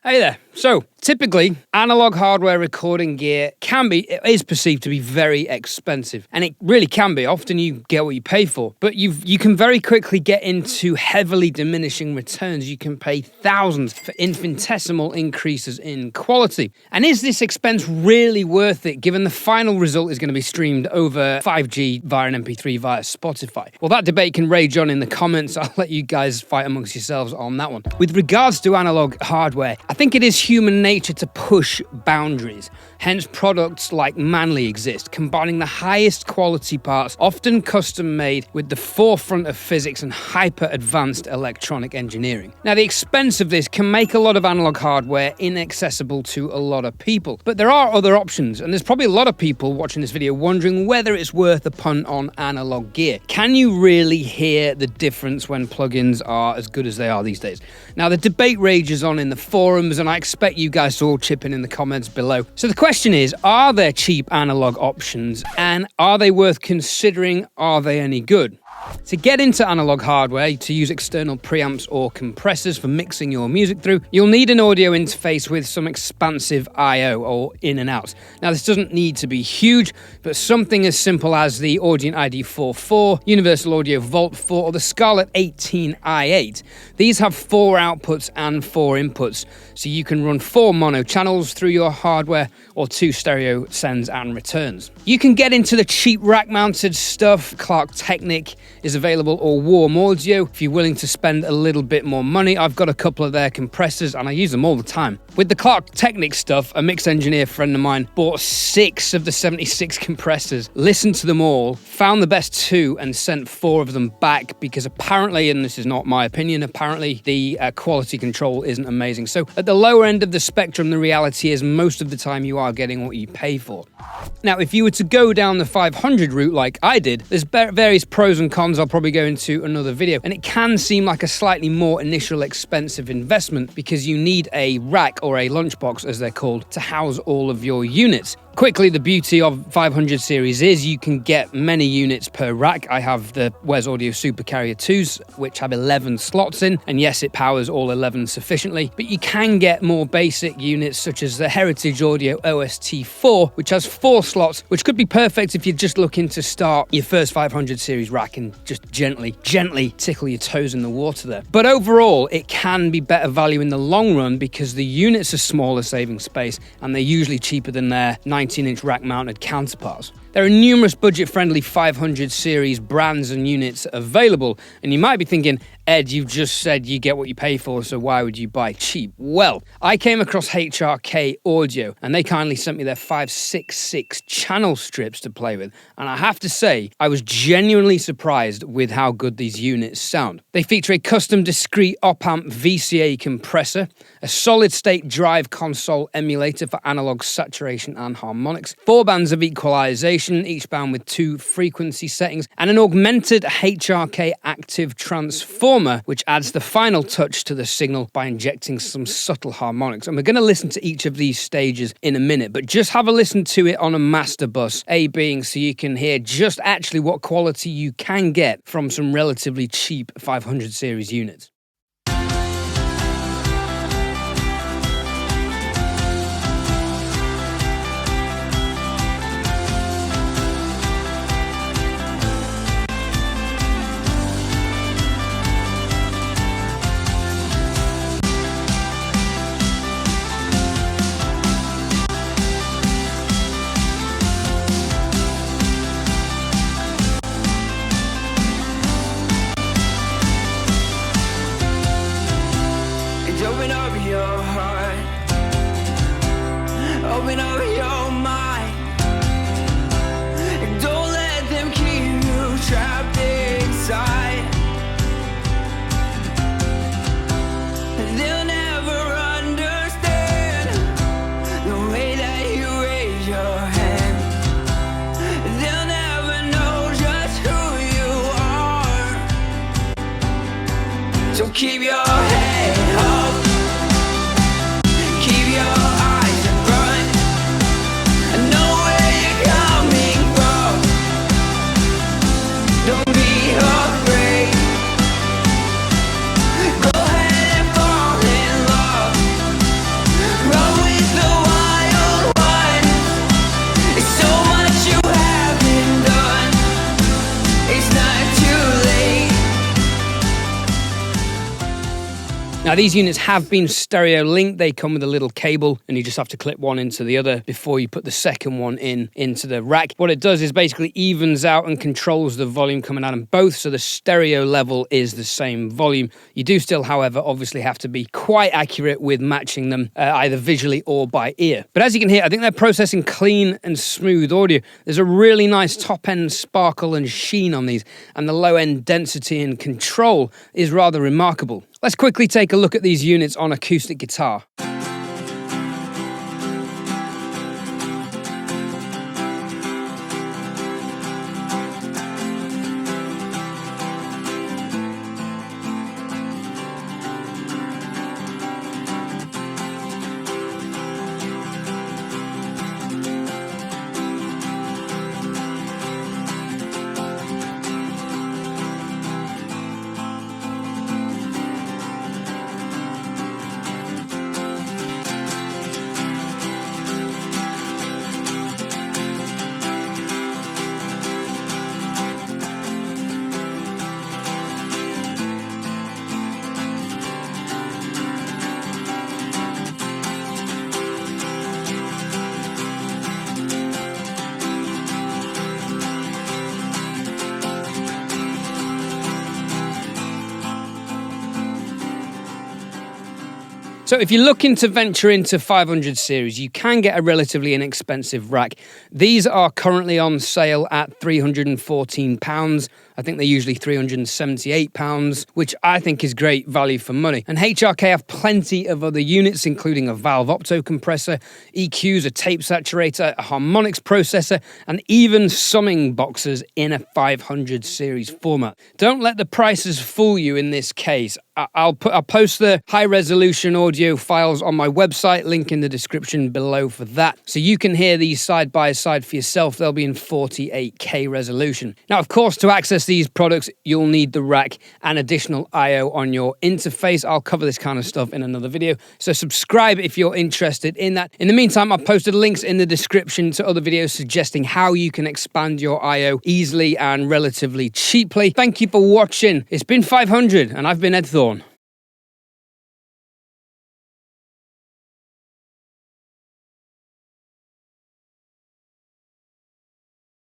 Hey there. So, typically, analog hardware recording gear is perceived to be very expensive. And it really can be. Often you get what you pay for. But you can very quickly get into heavily diminishing returns. You can pay thousands for infinitesimal increases in quality. And is this expense really worth it, given the final result is going to be streamed over 5G via an MP3 via Spotify? Well, that debate can rage on in the comments. I'll let you guys fight amongst yourselves on that one. With regards to analog hardware, I think it is human nature to push boundaries. Hence, products like Manly exist, combining the highest quality parts, often custom made, with the forefront of physics and hyper advanced electronic engineering. Now, the expense of this can make a lot of analog hardware inaccessible to a lot of people. But there are other options, and there's probably a lot of people watching this video wondering whether it's worth a punt on analog gear. Can you really hear the difference when plugins are as good as they are these days? Now, the debate rages on in the forums, and I expect you guys to all chip in the comments below. So the question is, are there cheap analog options, and are they worth considering? Are they any good? To get into analog hardware, to use external preamps or compressors for mixing your music through, you'll need an audio interface with some expansive I/O or in and out. Now, this doesn't need to be huge, but something as simple as the Audient ID44, Universal Audio Vault 4, or the Scarlett 18i8. These have 4 outputs and 4 inputs, so you can run 4 mono channels through your hardware or 2 stereo sends and returns. You can get into the cheap rack-mounted stuff. Clark Technic is available, or Warm Audio if you're willing to spend a little bit more money. I've got a couple of their compressors and I use them all the time. With the Clark Technic stuff, a mix engineer friend of mine bought 6 of the 76 compressors, listened to them all, found the best 2 and sent 4 of them back because apparently, and this is not my opinion, apparently the quality control isn't amazing. So at the lower end of the spectrum, the reality is most of the time you are getting what you pay for. Now, if you were to go down the 500 route like I did, there's various pros and cons I'll probably go into another video, and it can seem like a slightly more initial expensive investment because you need a rack or a lunchbox, as they're called, to house all of your units. Quickly, the beauty of 500 series is you can get many units per rack. I have the Wes Audio Super Carrier 2s, which have 11 slots in, and yes, it powers all 11 sufficiently, but you can get more basic units such as the Heritage Audio OST4, which has 4 slots, which could be perfect if you're just looking to start your first 500 series rack and just gently tickle your toes in the water there. But overall, it can be better value in the long run because the units are smaller, saving space, and they're usually cheaper than their 19-inch rack-mounted counterparts. There are numerous budget-friendly 500 series brands and units available, and you might be thinking, Ed, you've just said you get what you pay for, so why would you buy cheap? Well, I came across HRK Audio, and they kindly sent me their 566 Channel Strips to play with, and I have to say, I was genuinely surprised with how good these units sound. They feature a custom discrete op-amp VCA compressor, a solid-state drive console emulator for analog saturation and harmonics, 4 bands of equalization, each band with 2 frequency settings, and an augmented HRK active transformer, which adds the final touch to the signal by injecting some subtle harmonics. And we're going to listen to each of these stages in a minute, but just have a listen to it on a master bus, A being so you can hear just actually what quality you can get from some relatively cheap 500 series units. Open up your heart, open up your mind. Don't let them keep you trapped inside. They'll never understand the way that you raise your hand. They'll never know just who you are. So keep your head up. Keep your eyes in front. Now these units have been stereo linked. They come with a little cable and you just have to clip one into the other before you put the second one into the rack. What it does is basically evens out and controls the volume coming out of both, so the stereo level is the same volume. You do still, however, obviously have to be quite accurate with matching them either visually or by ear. But as you can hear, I think they're processing clean and smooth audio. There's a really nice top-end sparkle and sheen on these, and the low-end density and control is rather remarkable. Let's quickly take a look at these units on acoustic guitar. So if you're looking to venture into 500 series, you can get a relatively inexpensive rack. These are currently on sale at £314. I think they're usually £378, which I think is great value for money. And HRK have plenty of other units, including a valve opto compressor, EQs, a tape saturator, a harmonics processor, and even summing boxes in a 500 series format. Don't let the prices fool you in this case. I'll post the high resolution audio files on my website, link in the description below for that. So you can hear these side by side for yourself. They'll be in 48K resolution. Now, of course, to access these products, you'll need the rack and additional I/O on your interface. I'll cover this kind of stuff in another video. So subscribe if you're interested in that. In the meantime, I've posted links in the description to other videos suggesting how you can expand your I/O easily and relatively cheaply. Thank you for watching. It's been 500 and I've been Ed Thorne.